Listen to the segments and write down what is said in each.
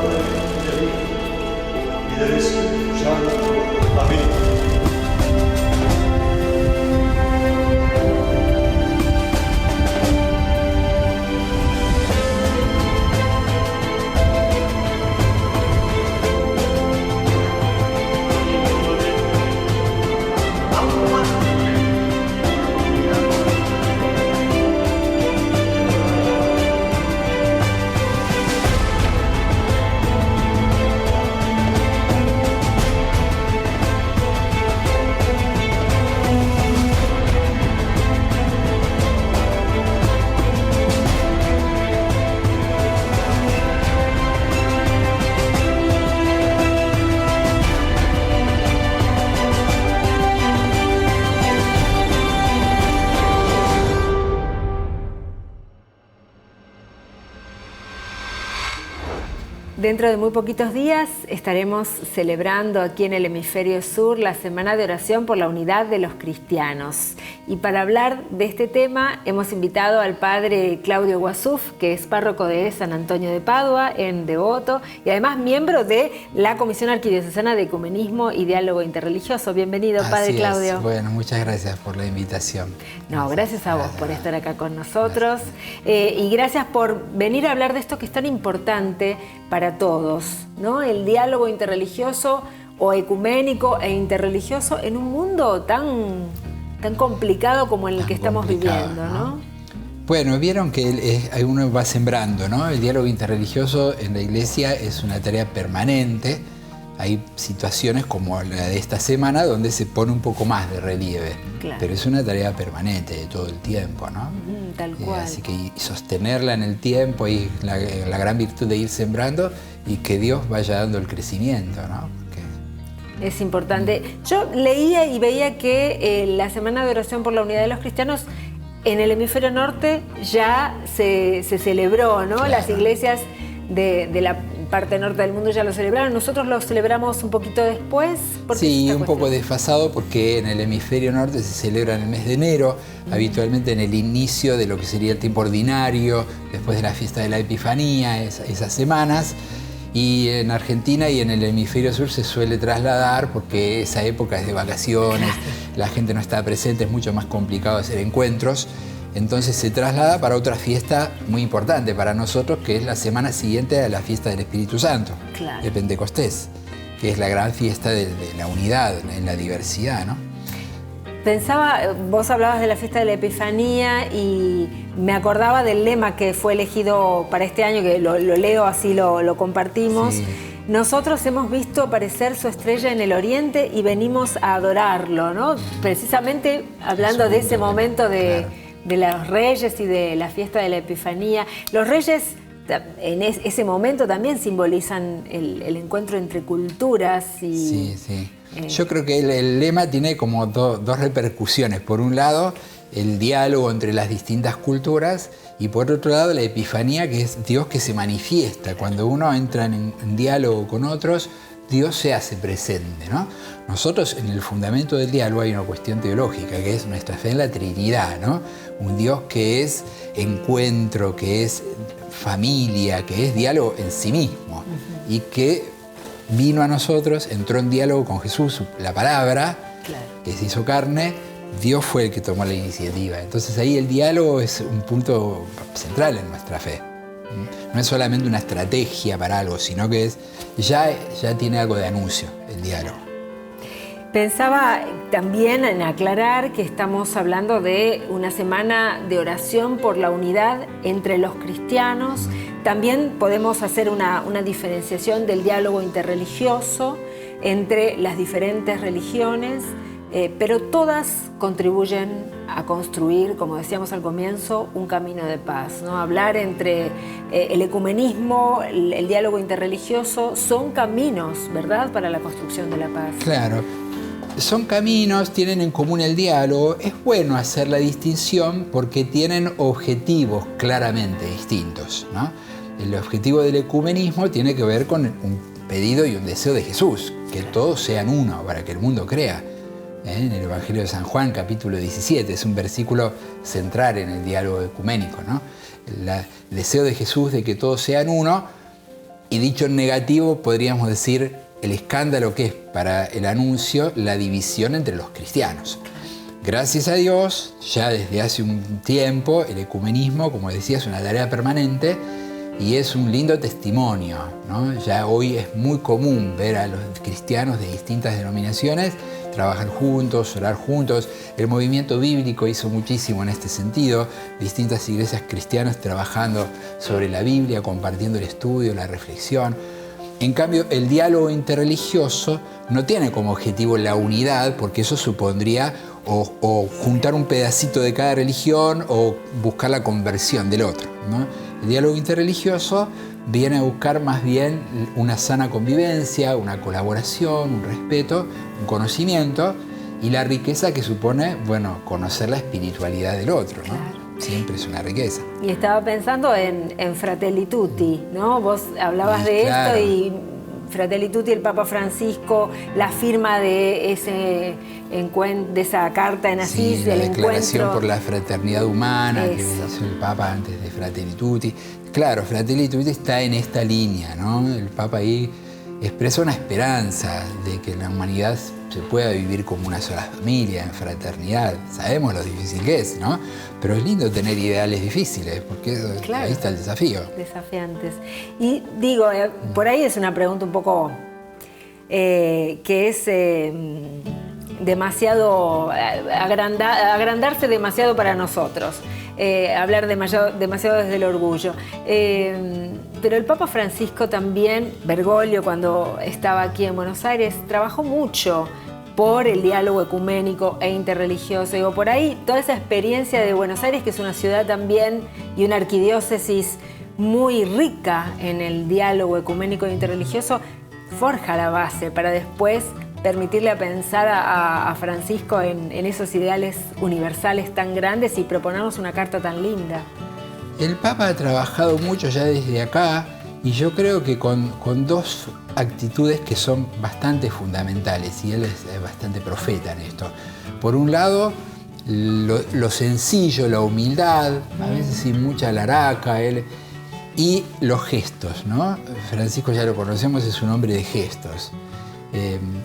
Padre, y del Hijo, y del Espíritu Santo. Amén. Dentro de muy poquitos días estaremos celebrando aquí en el Hemisferio Sur la Semana de Oración por la Unidad de los Cristianos. Y para hablar de este tema hemos invitado al padre Claudio Guasuf, que es párroco de San Antonio de Padua, en Devoto, y además miembro de la Comisión Arquidiocesana de Ecumenismo y Diálogo Interreligioso. Bienvenido, padre Claudio. Bueno, muchas gracias por la invitación. No, gracias a vos por estar acá con nosotros. Y gracias por venir a hablar de esto que es tan importante para todos, ¿no? El diálogo interreligioso o ecuménico e interreligioso en un mundo tan complicado como el que estamos viviendo, ¿no? Bueno, vieron que uno va sembrando, ¿no? El diálogo interreligioso en la Iglesia es una tarea permanente. Hay situaciones como la de esta semana donde se pone un poco más de relieve, claro. Pero es una tarea permanente de todo el tiempo, ¿no? Tal cual. Así que sostenerla en el tiempo y la gran virtud de ir sembrando y que Dios vaya dando el crecimiento, ¿no? Porque... Es importante. Yo leía y veía que la Semana de Oración por la Unidad de los Cristianos en el Hemisferio Norte ya se celebró, ¿no? Claro. Las iglesias de la parte norte del mundo ya lo celebraron. Nosotros lo celebramos un poquito después. Sí, un poco desfasado porque en el Hemisferio Norte se celebra en el mes de enero, habitualmente en el inicio de lo que sería el tiempo ordinario, después de la fiesta de la Epifanía, esas semanas. Y en Argentina y en el Hemisferio Sur se suele trasladar porque esa época es de vacaciones, la gente no está presente, es mucho más complicado hacer encuentros. Entonces se traslada para otra fiesta muy importante para nosotros, que es la semana siguiente a la fiesta del Espíritu Santo, claro. De Pentecostés, que es la gran fiesta de la unidad en la diversidad, ¿no? Pensaba, vos hablabas de la fiesta de la Epifanía y me acordaba del lema que fue elegido para este año, que lo leo, así lo compartimos. Sí. Nosotros hemos visto aparecer su estrella en el oriente y venimos a adorarlo, ¿no? Precisamente hablando de ese momento de los reyes y de la fiesta de la Epifanía. Los reyes en ese momento también simbolizan el encuentro entre culturas. Y, sí. Yo creo que el lema tiene como dos repercusiones. Por un lado, el diálogo entre las distintas culturas y por otro lado, la Epifanía, que es Dios que se manifiesta. Cuando uno entra en diálogo con otros, Dios se hace presente, ¿no? Nosotros en el fundamento del diálogo hay una cuestión teológica, que es nuestra fe en la Trinidad, ¿no? Un Dios que es encuentro, que es familia, que es diálogo en sí mismo y que vino a nosotros, entró en diálogo con Jesús, la palabra, claro. Que se hizo carne, Dios fue el que tomó la iniciativa. Entonces ahí el diálogo es un punto central en nuestra fe. No es solamente una estrategia para algo, sino que ya tiene algo de anuncio el diálogo. Pensaba también en aclarar que estamos hablando de una semana de oración por la unidad entre los cristianos. También podemos hacer una diferenciación del diálogo interreligioso entre las diferentes religiones, pero todas contribuyen a construir, como decíamos al comienzo, un camino de paz, ¿no? Hablar entre el ecumenismo, el diálogo interreligioso, son caminos, ¿verdad?, para la construcción de la paz. Claro. Son caminos, tienen en común el diálogo. Es bueno hacer la distinción porque tienen objetivos claramente distintos, ¿no? El objetivo del ecumenismo tiene que ver con un pedido y un deseo de Jesús, que todos sean uno para que el mundo crea. En el Evangelio de San Juan, capítulo 17, es un versículo central en el diálogo ecuménico, ¿no? El deseo de Jesús de que todos sean uno Y dicho en negativo, podríamos decir el escándalo que es para el anuncio la división entre los cristianos. Gracias a Dios, ya desde hace un tiempo, el ecumenismo, como decía, es una tarea permanente y es un lindo testimonio, ¿no? Ya hoy es muy común ver a los cristianos de distintas denominaciones trabajar juntos, orar juntos. El movimiento bíblico hizo muchísimo en este sentido. Distintas iglesias cristianas trabajando sobre la Biblia, compartiendo el estudio, la reflexión. En cambio, el diálogo interreligioso no tiene como objetivo la unidad, porque eso supondría o juntar un pedacito de cada religión o buscar la conversión del otro, ¿no? El diálogo interreligioso viene a buscar más bien una sana convivencia, una colaboración, un respeto, un conocimiento y la riqueza que supone, bueno, conocer la espiritualidad del otro, ¿no? Claro. Siempre es una riqueza. Y estaba pensando en Fratelli Tutti, ¿no? Vos hablabas de claro. esto y Fratelli Tutti, el Papa Francisco, la firma de de esa carta en Asís, sí, del la declaración encuentro por la fraternidad humana que hizo el Papa antes de Fratelli Tutti. Claro, Fratelli Tutti está en esta línea, ¿no? El Papa ahí expresa una esperanza de que la humanidad se pueda vivir como una sola familia, en fraternidad. Sabemos lo difícil que es, ¿no? Pero es lindo tener ideales difíciles, porque claro, ahí está el desafío. Desafiantes. Y digo, por ahí es una pregunta un poco que es demasiado, agrandarse demasiado para nosotros. Hablar demasiado desde el orgullo. Pero el Papa Francisco también, Bergoglio, cuando estaba aquí en Buenos Aires, trabajó mucho por el diálogo ecuménico e interreligioso. Digo, por ahí, toda esa experiencia de Buenos Aires, que es una ciudad también y una arquidiócesis muy rica en el diálogo ecuménico e interreligioso, forja la base para después permitirle a pensar a Francisco en esos ideales universales tan grandes y proponernos una carta tan linda. El Papa ha trabajado mucho ya desde acá y yo creo que con dos actitudes que son bastante fundamentales y él es bastante profeta en esto. Por un lado, lo sencillo, la humildad, a veces sin mucha laraca, y los gestos, ¿no? Francisco ya lo conocemos, es un hombre de gestos.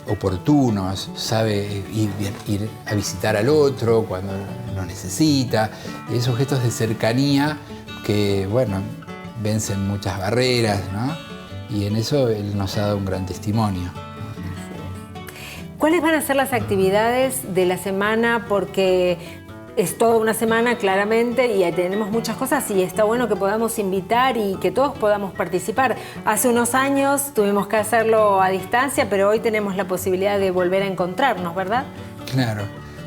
Oportunos, sabe ir a visitar al otro cuando lo necesita, esos gestos de cercanía que, bueno, vencen muchas barreras, ¿no? Y en eso él nos ha dado un gran testimonio. ¿Cuáles van a ser las actividades de la semana? Porque es toda una semana, claramente, y tenemos muchas cosas y está bueno que podamos invitar y que todos podamos participar. Hace unos años tuvimos que hacerlo a distancia, pero hoy tenemos la posibilidad de volver a encontrarnos, ¿verdad? Claro.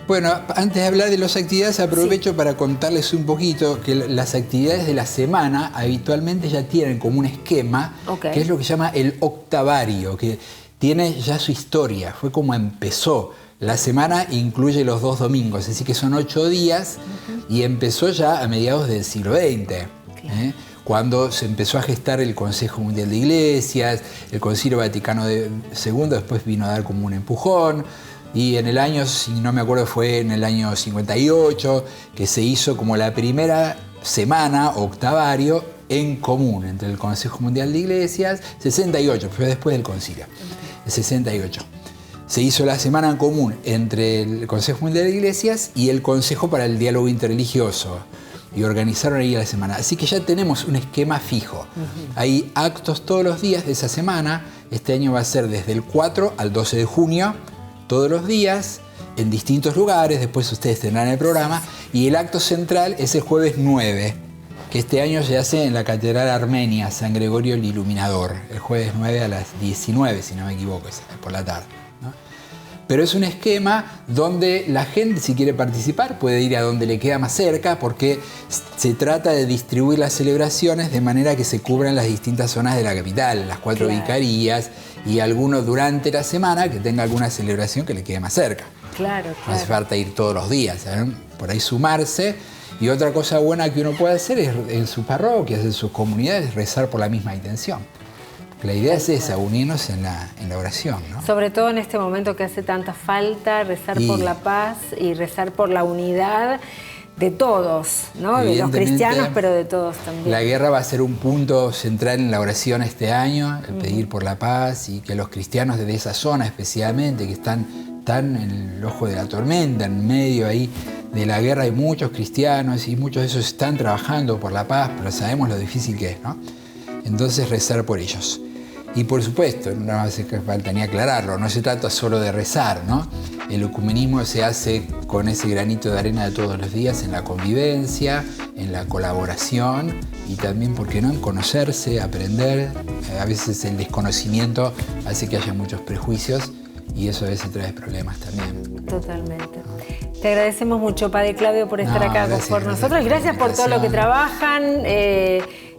Bueno, antes de hablar de las actividades, aprovecho para contarles un poquito que las actividades de la semana habitualmente ya tienen como un esquema, que es lo que se llama el octavario, que tiene ya su historia, fue como empezó. La semana incluye los 2 domingos, así que son 8 días y empezó ya a mediados del siglo XX, cuando se empezó a gestar el Consejo Mundial de Iglesias, el Concilio Vaticano II después vino a dar como un empujón y en el año, si no me acuerdo, fue en el año 58 que se hizo como la primera semana octavario en común entre el Consejo Mundial de Iglesias, 68, fue después del concilio, el 68. Se hizo la semana en común entre el Consejo Mundial de Iglesias y el Consejo para el Diálogo Interreligioso y organizaron ahí la semana. Así que ya tenemos un esquema fijo. Hay actos todos los días de esa semana. Este año va a ser desde el 4 al 12 de junio, todos los días, en distintos lugares. Después ustedes tendrán el programa. Y el acto central es el jueves 9, que este año se hace en la Catedral Armenia, San Gregorio el Iluminador. El jueves 9 a las 19, si no me equivoco, es por la tarde. Pero es un esquema donde la gente, si quiere participar, puede ir a donde le queda más cerca, porque se trata de distribuir las celebraciones de manera que se cubran las distintas zonas de la capital, las 4 vicarías, y alguno durante la semana que tenga alguna celebración que le quede más cerca. Claro. No hace falta ir todos los días, ¿saben? Por ahí sumarse. Y otra cosa buena que uno puede hacer es en sus parroquias, en sus comunidades, rezar por la misma intención. La idea es esa, unirnos en la oración, ¿no? Sobre todo en este momento que hace tanta falta, rezar por la paz y rezar por la unidad de todos, ¿no? De los Evidentemente, cristianos, pero de todos también. La guerra va a ser un punto central en la oración este año, el pedir por la paz y que los cristianos de esa zona especialmente, que están tan en el ojo de la tormenta, en medio ahí de la guerra, hay muchos cristianos y muchos de esos están trabajando por la paz, pero sabemos lo difícil que es, ¿no? Entonces rezar por ellos. Y por supuesto, no hace falta ni aclararlo, no se trata solo de rezar, ¿no? El ecumenismo se hace con ese granito de arena de todos los días en la convivencia, en la colaboración y también, ¿por qué no?, en conocerse, aprender. A veces el desconocimiento hace que haya muchos prejuicios y eso a veces trae problemas también. Totalmente. Te agradecemos mucho, Padre Claudio, por estar acá por nosotros. Gracias por todo lo que trabajan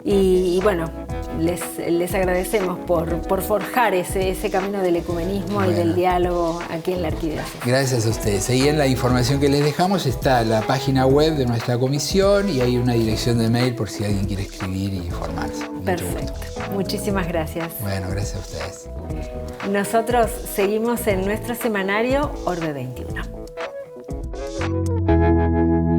y bueno, les agradecemos por forjar ese camino del ecumenismo y del diálogo aquí en la Arquidiócesis. Gracias a ustedes. Ahí en la información que les dejamos está la página web de nuestra comisión y hay una dirección de mail por si alguien quiere escribir y informarse. Perfecto. Muchísimas gracias. Bueno, gracias a ustedes. Nosotros seguimos en nuestro semanario Orbe 21.